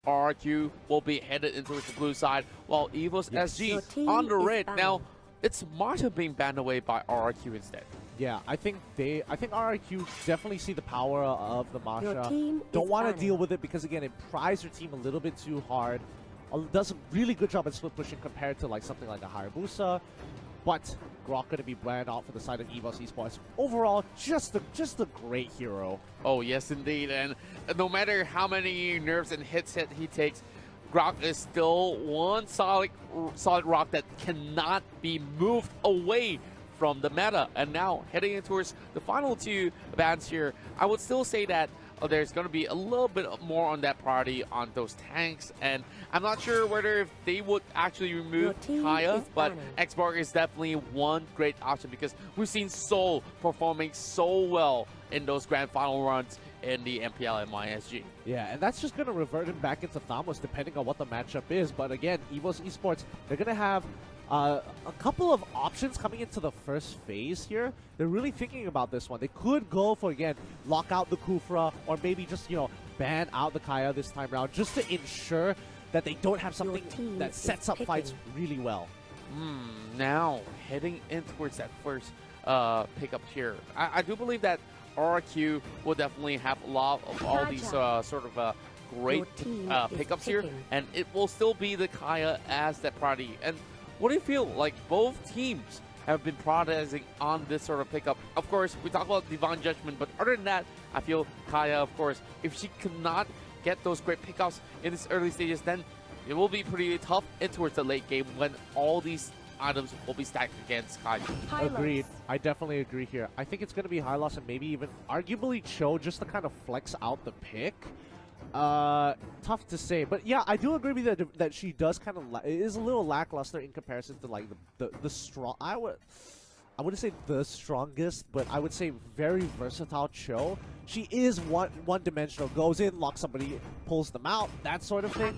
RRQ will be headed into the blue side, while EVOS Your SG on the red. banned. Now, it's Marta being banned away by RRQ instead. Yeah, I think RRQ definitely see the power of the Masha. team Don't is want to banned. deal with it because again, it pries your team a little bit too hard. Does a really good job at split pushing compared to like something like a Hayabusa. But Grok going to be banned out for the side of EVOS Esports. Overall, just a great hero. Oh yes, indeed. And no matter how many nerfs and hits he takes, Grok is still one solid rock that cannot be moved away from the meta. And now heading in towards the final two bans here, I would still say that there's going to be a little bit more on that priority on those tanks, and I'm not sure whether if they would actually remove Kaya, but Xborg is definitely one great option because we've seen Seoul performing so well in those grand final runs in the MPL and MySG. Yeah, and that's just going to revert him back into Thamos depending on what the matchup is. But again, EVOS Esports, they're going to have a couple of options coming into the first phase here. They're really thinking about this one. They could go for, again, lock out the Kufra or maybe just, you know, ban out the Kaya this time around just to ensure that they don't have something that sets up fights really well. Now, heading in towards that first pickup here, I do believe that RRQ will definitely have a lot of all these sort of great pickups here, and it will still be the Kaya as that priority. And what do you feel like both teams have been prioritizing on this sort of pickup? Of course, we talk about Divine Judgment, but other than that, I feel Kaya, of course, if she cannot get those great pickups in these early stages, then it will be pretty tough in towards the late game when all these items will be stacked against Kaya. Agreed. I definitely agree here. I think it's going to be high loss and maybe even arguably Cho just to kind of flex out the pick. Tough to say, but yeah, I do agree with you that she does kind of it is a little lackluster in comparison to like the strong. I wouldn't say the strongest, but I would say very versatile Cho. She is one-dimensional, goes in, locks somebody, pulls them out, that sort of thing.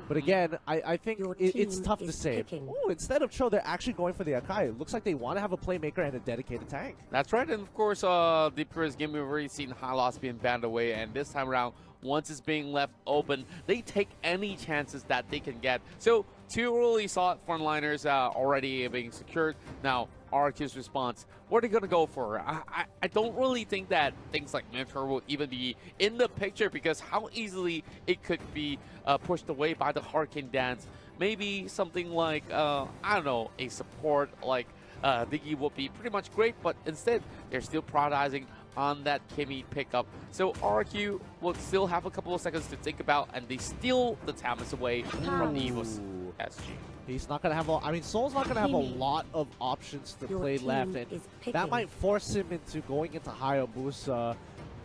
But again, I think it's tough to say. Ooh, instead of Cho, they're actually going for the Akai. It looks like they want to have a playmaker and a dedicated tank. That's right, and of course, the previous game we've already seen Hylos being banned away, and this time around, once it's being left open, they take any chances that they can get. So, two really solid frontliners already being secured. Now, RRQ's response, what are they going to go for? I don't really think that things like Mentor will even be in the picture because how easily it could be pushed away by the Hurricane Dance. Maybe something like, I don't know, a support like Diggy would be pretty much great, but instead, they're still prioritizing on that Kimmy pickup. So RRQ will still have a couple of seconds to think about, and they steal the Tamas away from the EVOS SG. He's not gonna have I mean, Soul's not gonna have a lot of options to play left, and that might force him into going into Hayabusa,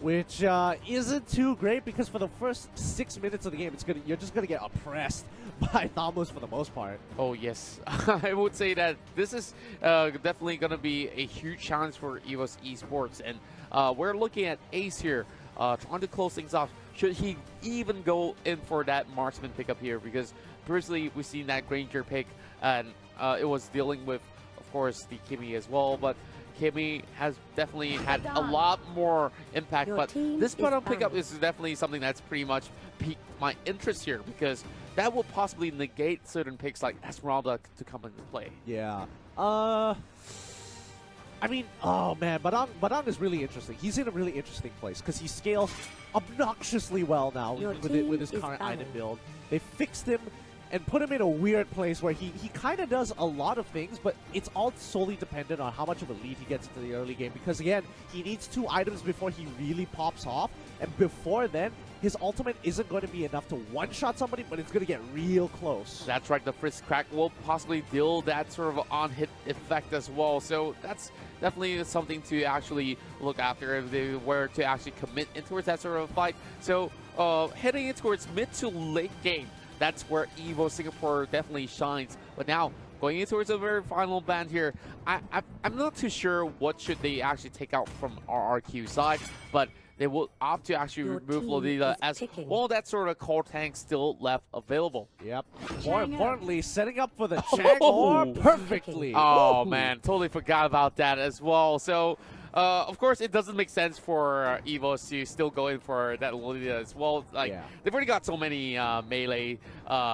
which isn't too great because for the first 6 minutes of the game, you're just gonna get oppressed by Thamos for the most part. Oh yes, I would say that this is definitely gonna be a huge challenge for EVOS Esports, and we're looking at Ace here, trying to close things off. Should he even go in for that marksman pickup here? Because previously we've seen that Granger pick, and it was dealing with, of course, the Kimmy as well. But Kimmy has definitely had a lot more impact. But this bottom pickup is definitely something that's pretty much piqued my interest here because that will possibly negate certain picks like Esmeralda to come into play. Yeah. I mean, oh man, Badang is really interesting. He's in a really interesting place because he scales obnoxiously well now with his current item build. They fixed him and put him in a weird place where he kind of does a lot of things, but it's all solely dependent on how much of a lead he gets into the early game. Because again, he needs 2 items before he really pops off, and before then, his ultimate isn't going to be enough to one-shot somebody, but it's going to get real close. That's right, the Frisk Crack will possibly deal that sort of on-hit effect as well. So that's definitely something to actually look after if they were to actually commit in towards that sort of fight. So heading in towards mid to late game, that's where EVO Singapore definitely shines. But now, going in towards the very final band here, I'm not too sure what should they actually take out from RRQ side, but they will opt to actually remove Lolita as well. That sort of core tank still left available. Yep. More importantly, setting up for the Chang'e perfectly. Oh man, totally forgot about that as well. So Of course, it doesn't make sense for EVOS to still go in for that Lolita as well. Like, they've already got so many melee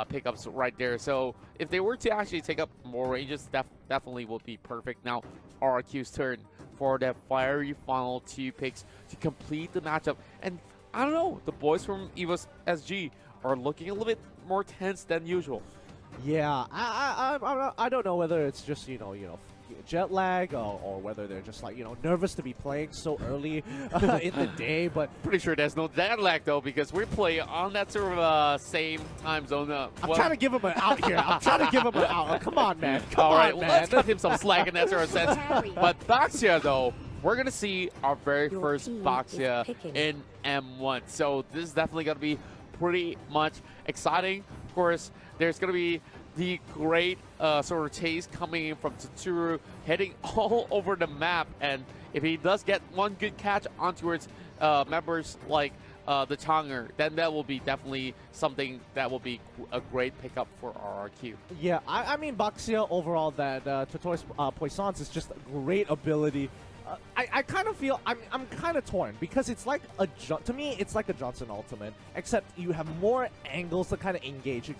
pickups right there. So if they were to actually take up more ranges, definitely would be perfect. Now, RRQ's turn for that fiery final 2 picks to complete the matchup. And I don't know, the boys from EVOS SG are looking a little bit more tense than usual. Yeah, I don't know whether it's just jet lag or whether they're just like nervous to be playing so early in the day. But pretty sure there's no jet lag though, because we play on that sort of same time zone. I'm trying to give him an out here. I'm trying to give him an out. Oh, come on, man. All right, well, let's cut him some slack in that sort of sense. But Baxia though, we're gonna see our very first Baxia in M1. So this is definitely gonna be pretty much exciting. Of course, there's going to be the great sort of chase coming in from Tsuru, heading all over the map. And if he does get one good catch onto its members like the Chonger, then that will be definitely something that will be a great pickup for RRQ. Yeah, I mean, Baxia overall, that Tortoise Poissons is just a great ability. I kind of feel I'm kind of torn because it's like to me it's like a Johnson ultimate, except you have more angles to kind of engage. You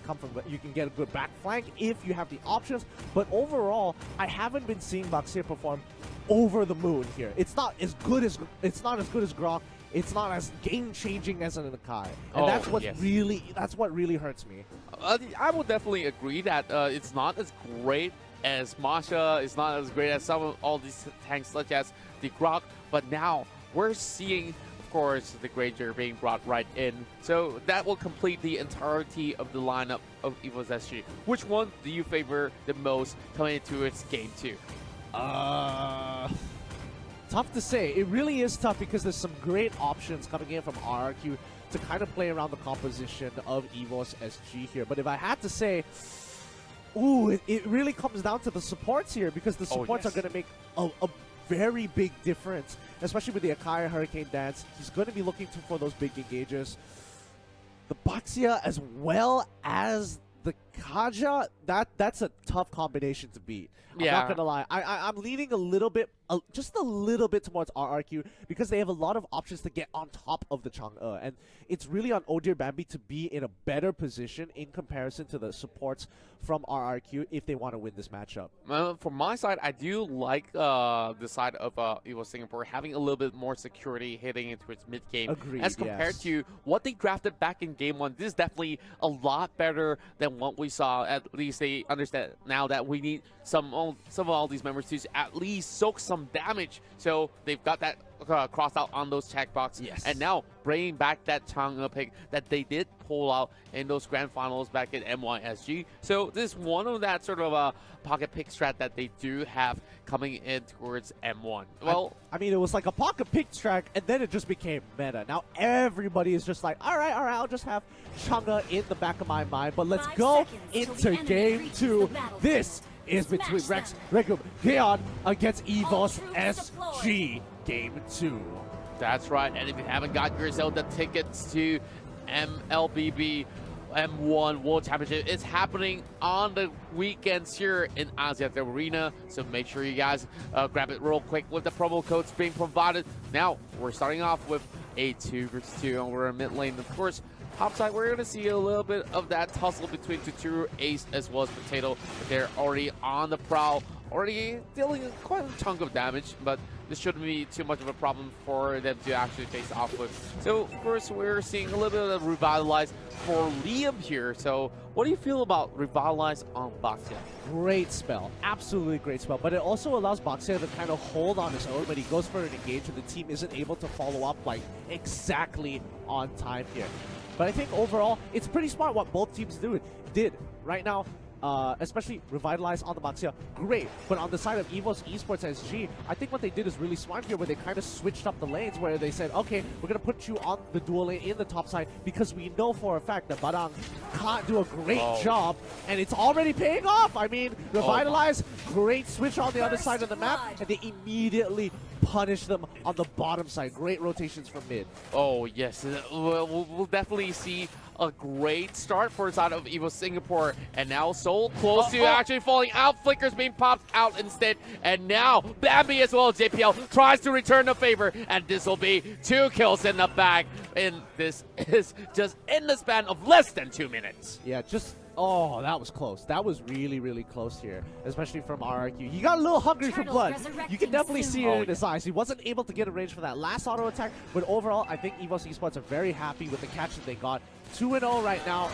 can get a good back flank if you have the options, but overall I haven't been seeing Baxia perform over the moon here. It's not as good as Grok. It's not as game-changing as an Akai, and that's what really hurts me. I will definitely agree that it's not as great as Masha, is not as great as some of all these tanks such as the Grok, but now we're seeing, of course, the Granger being brought right in. So that will complete the entirety of the lineup of EVOS SG. Which one do you favor the most coming into its game 2? Tough to say. It really is tough because there's some great options coming in from RRQ to kind of play around the composition of EVOS SG here. But if I had to say, it really comes down to the supports here, because the supports are going to make a very big difference, especially with the Akai Hurricane Dance. He's going to be looking for those big engages. The Baxia as well as the Kaja, that's a tough combination to beat. I'm not going to lie. I'm leaning a little bit, just a little bit towards RRQ because they have a lot of options to get on top of the Chang'e. And it's really on Oh Dear Bambi to be in a better position in comparison to the supports from RRQ if they want to win this matchup. From my side, I do like the side of EVOS Singapore having a little bit more security hitting into its mid-game. Agreed, as compared to what they drafted back in Game 1. This is definitely a lot better than what we saw. At least they understand now that we need some of all these members to at least soak some damage. So they've got that crossed out on those checkboxes. Yes. And now bringing back that Chang'e pick that they did pull out in those grand finals back at MYSG. So this is one of that sort of a pocket pick strat that they do have coming in towards M1. Well, I mean, it was like a pocket pick strat, and then it just became meta. Now everybody is just like, all right, I'll just have Chang'e in the back of my mind, but let's go into game 2. This is between Rex Regum Geon against EVOS SG Game 2. That's right, and if you haven't got yourself the tickets to MLBB M1 World Championship, it's happening on the weekends here in Asiat Arena, so make sure you guys grab it real quick with the promo codes being provided. Now, we're starting off with a 2 versus 2 over mid lane. Of course, topside, we're going to see a little bit of that tussle between Tsuru, Ace, as well as Potato. They're already on the prowl, already dealing quite a chunk of damage, but this shouldn't be too much of a problem for them to actually face off with. So, of course, we're seeing a little bit of Revitalize for Liam here. So, what do you feel about Revitalize on Baxia? Great spell. Absolutely great spell. But it also allows Baxia to kind of hold on his own when he goes for an engage and the team isn't able to follow up like exactly on time here. But I think overall, it's pretty smart what both teams did right now. Especially Revitalize on the Baxia, great. But on the side of EVOS Esports SG, I think what they did is really smart here, where they kind of switched up the lanes, where they said, okay, we're going to put you on the dual lane in the top side because we know for a fact that Barang can't do a great job, and it's already paying off. I mean, Revitalize, great switch on the other side of the map, and they immediately punish them on the bottom side. Great rotations from mid. Oh, yes. We'll definitely see a great start for the side of EVOS Singapore. And now Soul close to actually falling out. Flicker's being popped out instead. And now Bambi as well. JPL tries to return the favor. And this will be 2 kills in the bag. And this is just in the span of less than 2 minutes. Yeah, just... Oh, that was close. That was really, really close here, especially from RRQ. He got a little hungry for blood. You can definitely see it in his eyes. He wasn't able to get a range for that last auto attack, but overall, I think EVOS Esports are very happy with the catch that they got. 2-0 right now.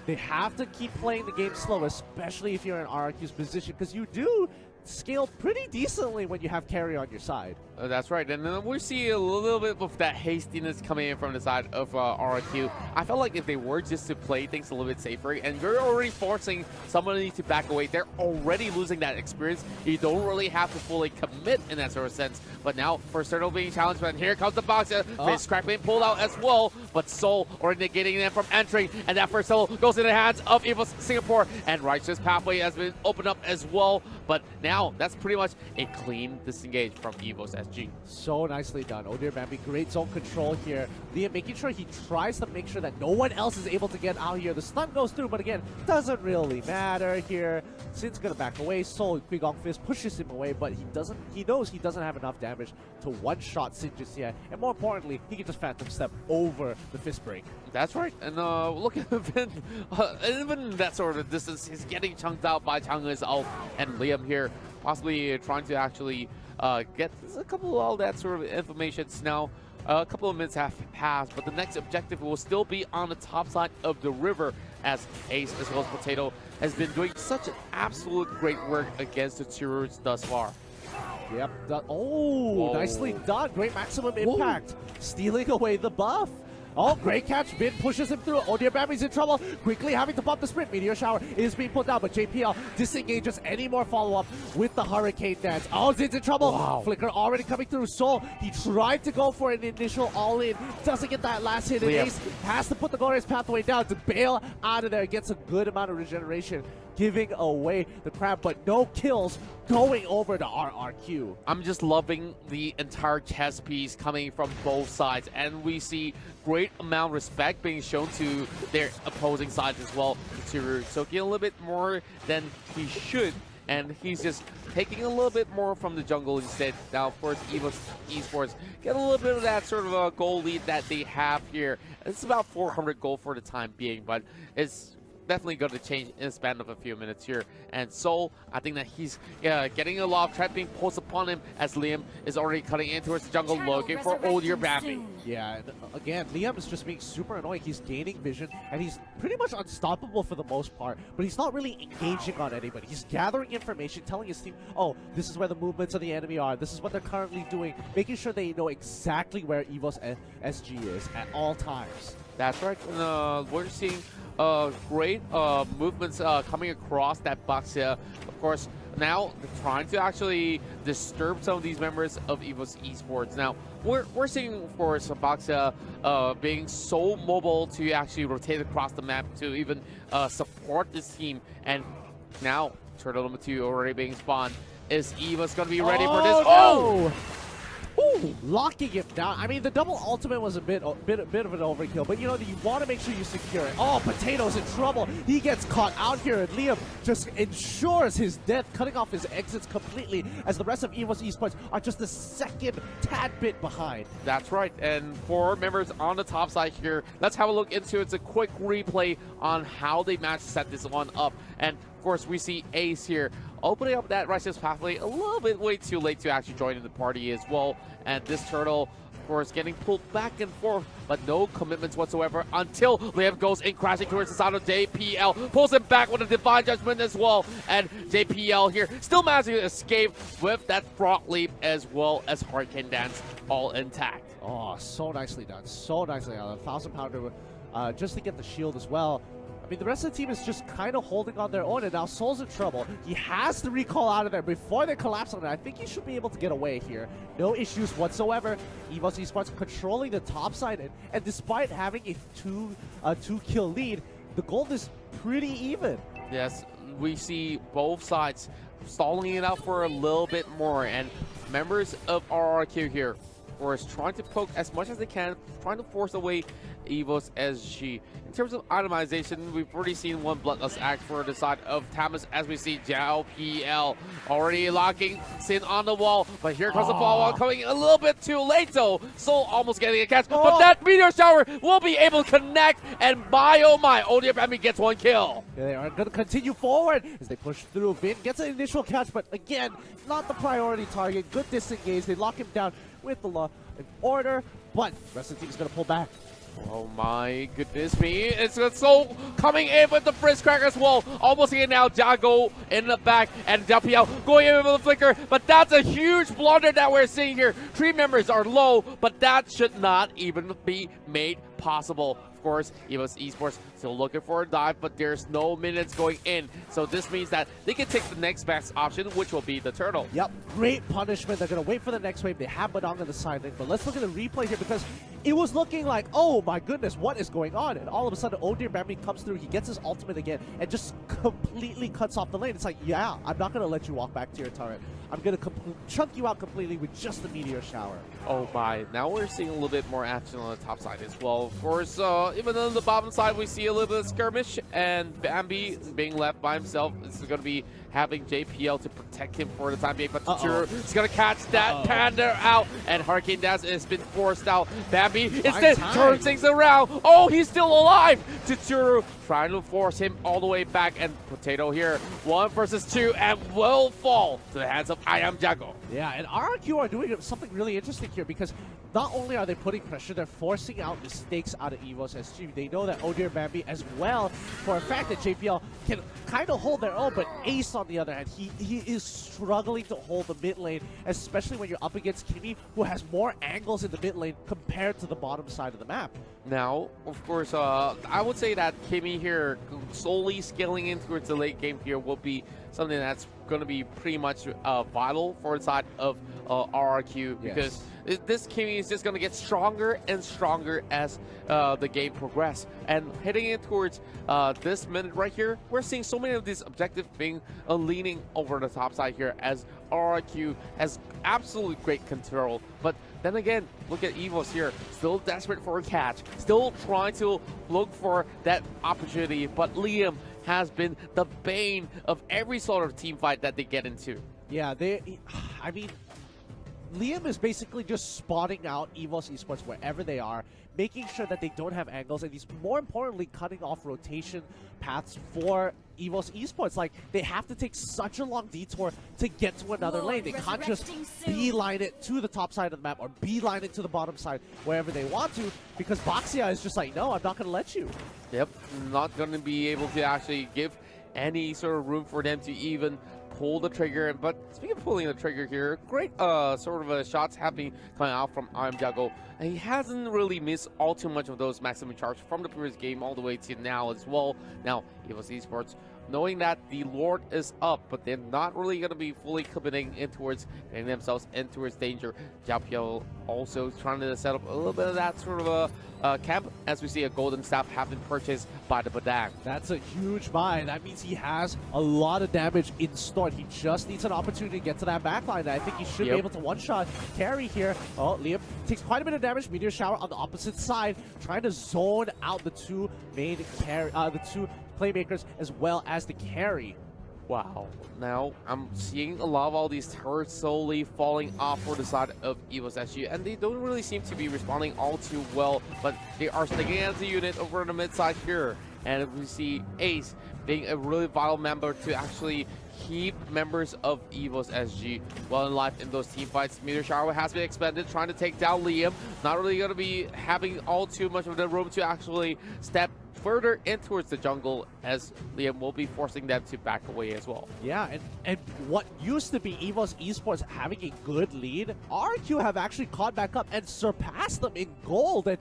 They have to keep playing the game slow, especially if you're in RRQ's position, because you do scale pretty decently when you have carry on your side. That's right, and then we see a little bit of that hastiness coming in from the side of RRQ. I felt like if they were just to play things a little bit safer, and you're already forcing somebody to back away, they're already losing that experience. You don't really have to fully commit in that sort of sense. But now, first turtle being challenged, and here comes the box. Face crack being pulled out as well, but Soul already negating them from entering, and that first turtle goes in the hands of EVOS Singapore, and Righteous Pathway has been opened up as well. But now, that's pretty much a clean disengage from EVOS SG. So nicely done. Oh dear, Bambi, great zone control here. Liam making sure he tries to make sure that no one else is able to get out here. The stun goes through, but again, doesn't really matter here. Sin's gonna back away. Soul, Quigong Fist pushes him away, but he knows he doesn't have enough damage to one-shot Sin just yet. And more importantly, he can just Phantom Step over the Fist Break. That's right. And look at Vin. Even that sort of distance, he's getting chunked out by Chang's ult, and Liam here possibly trying to actually get a couple of all that sort of informations. Now, a couple of minutes have passed, but the next objective will still be on the top side of the river, as Ace as well as Potato has been doing such an absolute great work against the Tirurs thus far. Yep. Oh, nicely done. Great maximum impact. Stealing away the buff. Oh, great catch. Vin pushes him through. Oh dear, Bambi's in trouble. Quickly having to pump the sprint. Meteor Shower is being put down, but JPL disengages any more follow-up with the Hurricane Dance. Oh, Zin's in trouble. Wow. Flicker already coming through. Soul, he tried to go for an initial all-in. Doesn't get that last hit. And Ace has to put the glorious pathway down to bail out of there. Gets a good amount of regeneration, giving away the crab, but no kills going over to RRQ. I'm just loving the entire chess piece coming from both sides, and we see great amount of respect being shown to their opposing sides as well. So getting a little bit more than he should, and he's just taking a little bit more from the jungle instead. Now, of course, EVOS Esports get a little bit of that sort of a goal lead that they have here. It's about 400 gold for the time being, but it's definitely going to change in the span of a few minutes here. And Soul, I think that he's getting a lot of trap being posed upon him, as Liam is already cutting in towards the jungle looking for Old Year Bambi. Yeah, and again, Liam is just being super annoying. He's gaining vision, and he's pretty much unstoppable for the most part, but he's not really engaging on anybody. He's gathering information, telling his team, oh, this is where the movements of the enemy are, this is what they're currently doing, making sure they know exactly where EVOS SG is at all times. That's right. We're seeing great movements coming across that box here. Of course, now they're trying to actually disturb some of these members of EVOS Esports. Now, we're seeing, of course, Boxia being so mobile to actually rotate across the map to even support this team. And now, turtle number 2 already being spawned. Is EVOS going to be ready for this? Oh! Ooh, locking him down. I mean, the double ultimate was a bit of an overkill, but you know, you want to make sure you secure it. Oh, Potato's in trouble. He gets caught out here, and Liam just ensures his death, cutting off his exits completely, as the rest of EVOS Esports are just a second tad bit behind. That's right, and for members on the top side here, let's have a look into it. It's a quick replay on how they managed to set this one up. And of course, we see Ace here opening up that Righteous Pathway a little bit way too late to actually join in the party as well. And this turtle, of course, getting pulled back and forth, but no commitments whatsoever until Liam goes in crashing towards the side of JPL. Pulls him back with a Divine Judgment as well. And JPL here still managing to escape with that Frog Leap as well as Hurricane Dance all intact. Oh, so nicely done. So nicely done. 1,000 pounder just to get the shield as well. I mean, the rest of the team is just kind of holding on their own, and now Soul's in trouble. He has to recall out of there before they collapse on it. I think he should be able to get away here. No issues whatsoever. EVOS Esports controlling the top side, and despite having a two-kill lead, the gold is pretty even. Yes, we see both sides stalling it out for a little bit more, and members of RRQ here course, trying to poke as much as they can, trying to force away EVOS SG. In terms of itemization, we've already seen one Bloodlust Act for the side of Tamas, as we see Jiao PL already locking Sin on the wall, but here comes the follow-on coming a little bit too late, though. Soul almost getting a catch, but that Meteor Shower will be able to connect, and my oh my, ODMB gets one kill. They are going to continue forward as they push through. Vin gets an initial catch, but again, not the priority target. Good disengage. They lock him down with the law and order, but the rest of the team is going to pull back. Oh my goodness me. It's Soul coming in with the Frizz Cracker as well. Almost here now. Jago in the back and WPL going in with the flicker. But that's a huge blunder that we're seeing here. 3 members are low, but that should not even be made possible. Of course, EVOS Esports still looking for a dive, but there's no minutes going in. So this means that they can take the next best option, which will be the turtle. Yep, great punishment. They're going to wait for the next wave. They have Badong on the side lane, but let's look at the replay here because it was looking like, oh my goodness, what is going on? And all of a sudden, ODMB comes through. He gets his ultimate again and just completely cuts off the lane. It's like, yeah, I'm not going to let you walk back to your turret. I'm going to chunk you out completely with just the Meteor Shower. Oh my, now we're seeing a little bit more action on the top side as well. Of course, even on the bottom side, we see a little bit of skirmish, and Bambi being left by himself. This is going to be having JPL to protect him for the time being, but Tsuru is going to catch that Panda out, and Hurricane Dash has been forced out. Bambi instead turns things around. Oh, he's still alive. Tsuru trying to force him all the way back, and Potato here, 1 versus 2, and will fall to the hands of I Am Jago. Yeah, and RRQ are doing something really interesting here because not only are they putting pressure, they're forcing out mistakes out of EVOS SG. They know that ODMB as well, for a fact that JPL can kind of hold their own, but Ace on the other hand, he is struggling to hold the mid lane, especially when you're up against Kimmy, who has more angles in the mid lane compared to the bottom side of the map. Now, of course, I would say that Kimmy here solely scaling in towards the late game here will be something that's going to be pretty much vital for the side of RRQ, because this Kimmy is just going to get stronger and stronger as the game progresses. And heading in towards this minute right here, we're seeing so many of these objectives being leaning over the top side here, as RRQ has absolutely great control. But then again, look at EVOS here, still desperate for a catch, still trying to look for that opportunity, but Liam has been the bane of every sort of team fight that they get into. Yeah, I mean, Liam is basically just spotting out EVOS Esports wherever they are, making sure that they don't have angles, and he's more importantly cutting off rotation paths for EVOS Esports. Like, they have to take such a long detour to get to another lane. They can't just beeline it to the top side of the map or beeline it to the bottom side wherever they want to, because Baxia is just like, no, I'm not going to let you. Yep, not going to be able to actually give any sort of room for them to even pull the trigger. But speaking of pulling the trigger here, great sort of shots have been coming out from I Am Jago. And he hasn't really missed all too much of those maximum charge from the previous game all the way to now as well. Now, EVOS Esports, knowing that the Lord is up, but they're not really going to be fully committing in towards getting themselves in towards danger. Jiao also trying to set up a little bit of that sort of a camp, as we see a golden staff have been purchased by the Badang. That's a huge buy. That means he has a lot of damage in store. He just needs an opportunity to get to that backline. I think he should be able to one-shot carry here. Oh, Liam takes quite a bit of damage. Meteor Shower on the opposite side, trying to zone out the two main carry, the two playmakers as well as the carry. Wow. Now, I'm seeing a lot of all these turrets slowly falling off for the side of EVOS SG, and they don't really seem to be responding all too well, but they are sticking as a unit over on the mid side here. And we see Ace being a really vital member to actually keep members of EVOS SG well in life in those team fights. Meteor Shower has been expended, trying to take down Liam. Not really going to be having all too much of the room to actually step further in towards the jungle, as Liam will be forcing them to back away as well. Yeah, and what used to be EVOS Esports having a good lead, RRQ have actually caught back up and surpassed them in gold. And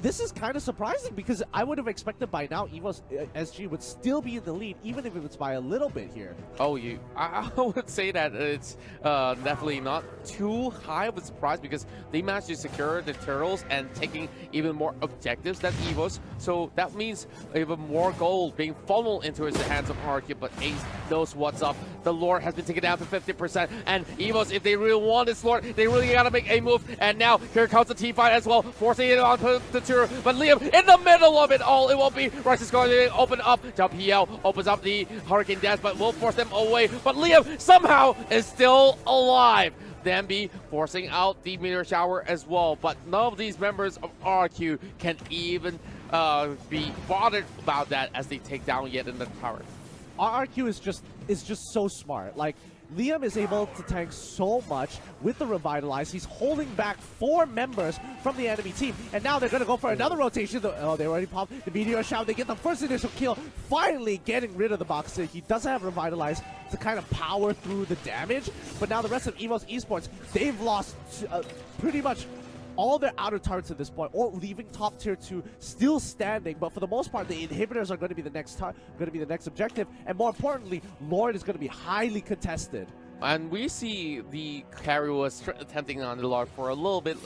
this is kind of surprising because I would have expected by now EVOS SG would still be in the lead, even if it's by a little bit here. Oh, I would say that it's definitely not too high of a surprise, because they managed to secure the turtles and taking even more objectives than EVOS. So that means even more gold being funneled into the hands of RRQ, but Ace knows what's up. The Lord has been taken down to 50%, and EVOS, if they really want this Lord, they really gotta make a move. And now here comes the team fight as well, forcing it on the tour. But Liam in the middle of it all, it won't be. Rice is going to open up. PL opens up the Hurricane Dash, but will force them away. But Liam somehow is still alive. Then be forcing out the meteor shower as well. But none of these members of RRQ can even be bothered about that as they take down yet another tower. RRQ is just so smart. Like, Liam is able to tank so much with the Revitalize. He's holding back 4 members from the enemy team. And now they're going to go for another rotation. Oh, they already popped the Meteor Shower. They get the first initial kill, finally getting rid of the Boxer. He doesn't have Revitalize to kind of power through the damage. But now the rest of EVOS Esports, they've lost pretty much all their outer turrets at this point, or leaving top tier 2 still standing. But for the most part, the inhibitors are going to be the next objective, and more importantly, Lord is going to be highly contested. And we see the carry was attempting on the Lord for a little bit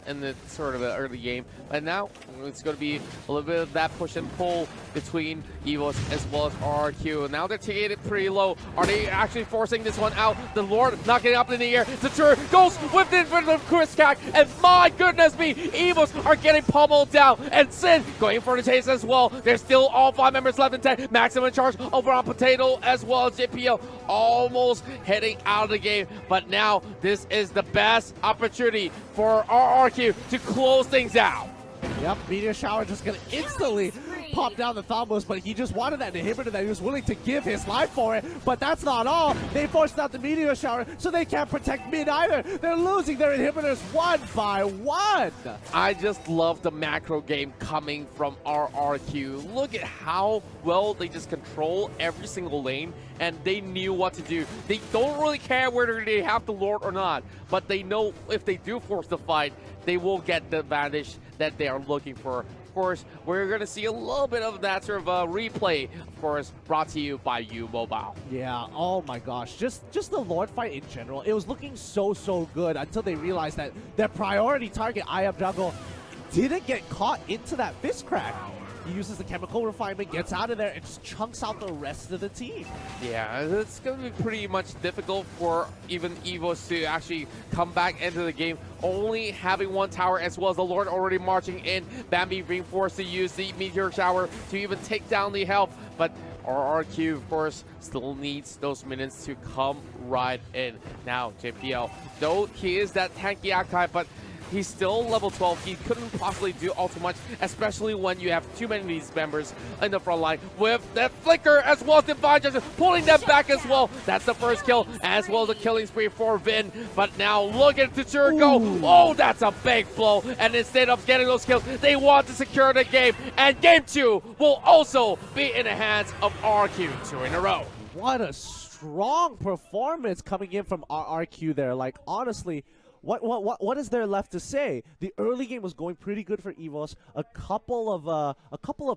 in the sort of early game, but now it's going to be a little bit of that push and pull between EVOS as well as RRQ. Now they're taking it pretty low. Are they actually forcing this one out? The Lord not getting up in the air. The Tur goes with the Chris Cack, and my goodness me, EVOS are getting pummeled down. And Sin going for the chase as well. There's still all 5 members left in tank. Maximum charge over on Potato as well as JPL, almost heading out of the game. But now this is the best opportunity for RRQ to close things out. Yep, Meteor Shower just gonna instantly pop down the Thambos, but he just wanted that inhibitor that he was willing to give his life for it. But that's not all. They forced out the Meteor Shower, so they can't protect mid either. They're losing their inhibitors 1 by 1. I just love the macro game coming from RRQ. Look at how well they just control every single lane, and they knew what to do. They don't really care whether they have the Lord or not, but they know if they do force the fight, they will get the advantage that they are looking for. Of course, we're going to see a little bit of that sort of replay, of course, brought to you by U-Mobile. Yeah, oh my gosh. Just the Lord fight in general, it was looking so good until they realized that their priority target, Jungle, didn't get caught into that fist crack. He uses the chemical refinement, gets out of there, and just chunks out the rest of the team. Yeah, it's going to be pretty much difficult for even EVOS to actually come back into the game, only having 1 tower as well as the Lord already marching in. Bambi being forced to use the Meteor Shower to even take down the health. But RRQ, of course, still needs those minions to come right in. Now, JPL, though he is that tanky archetype, but he's still level 12. He couldn't possibly do all too much, especially when you have too many of these members in the front line with that flicker as well as Divine Justice pulling them back as well. That's the first kill, as well as the killing spree for Vin. But now look at the Tur go. Oh, that's a big blow. And instead of getting those kills, they want to secure the game. And game 2 will also be in the hands of RRQ 2 in a row. What a strong performance coming in from RRQ there. Like, honestly, what is there left to say? The early game was going pretty good for EVOS. A couple of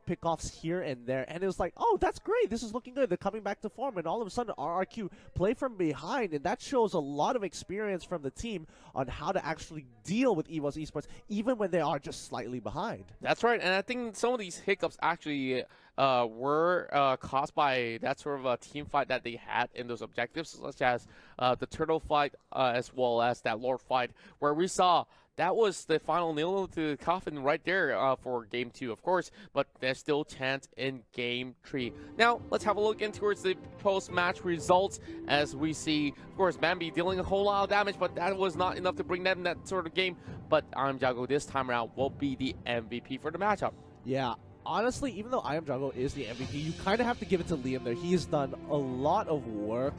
pickoffs here and there, and it was like, oh, that's great. This is looking good. They're coming back to form, and all of a sudden, RRQ play from behind, and that shows a lot of experience from the team on how to actually deal with EVOS Esports, even when they are just slightly behind. That's right, and I think some of these hiccups actually were caused by that sort of a team fight that they had in those objectives, such as the Turtle fight as well as that Lord fight, where we saw that was the final nail to the coffin right there for game 2, of course, but there's still chance in game 3. Now, let's have a look in towards the post-match results as we see, of course, Bambi dealing a whole lot of damage, but that was not enough to bring them that sort of game. But Jago this time around will be the MVP for the matchup. Yeah. Honestly, even though Jungle is the MVP, you kind of have to give it to Liam there. He has done a lot of work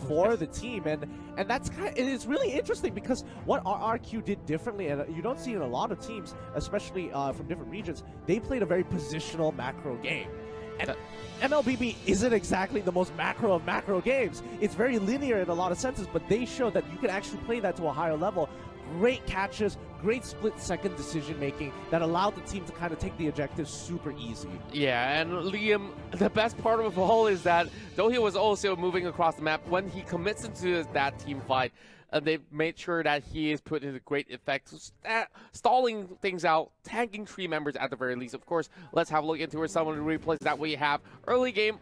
for the team, and that's it's really interesting because what RRQ did differently, and you don't see in a lot of teams, especially from different regions, they played a very positional macro game. And MLBB isn't exactly the most macro of macro games. It's very linear in a lot of senses, but they show that you can actually play that to a higher level. Great catches, great split-second decision-making that allowed the team to kind of take the objectives super easy. Yeah, and Liam, the best part of it all is that though he was also moving across the map, when he commits into that team fight, they've made sure that he is put into great effect, stalling things out, tanking 3 members at the very least. Of course, let's have a look into some of the replays that we have. Early game,